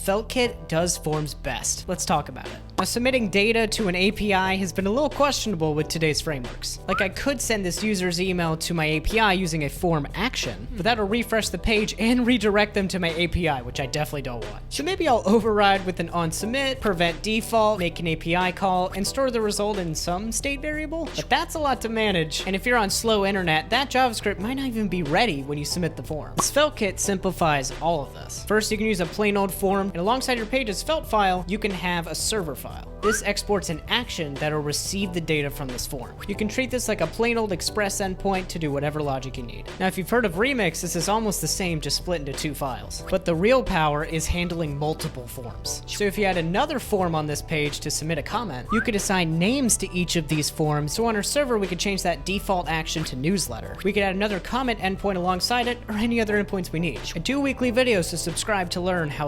SvelteKit does forms best. Let's talk about it. Now, submitting data to an API has been a little questionable with today's frameworks. Like, I could send this user's email to my API using a form action, but that'll refresh the page and redirect them to my API, which I definitely don't want. So maybe I'll override with an onSubmit, prevent default, make an API call, and store the result in some state variable. But that's a lot to manage, and if you're on slow internet, that JavaScript might not even be ready when you submit the form. SvelteKit simplifies all of this. First, you can use a plain old form, and alongside your page's Svelte file, you can have a server file. This exports an action that'll receive the data from this form. You can treat this like a plain old Express endpoint to do whatever logic you need. Now, if you've heard of Remix, this is almost the same, just split into two files. But the real power is handling multiple forms. So if you had another form on this page to submit a comment, you could assign names to each of these forms. So on our server, we could change that default action to newsletter. We could add another comment endpoint alongside it, or any other endpoints we need. I do weekly videos, so subscribe to learn how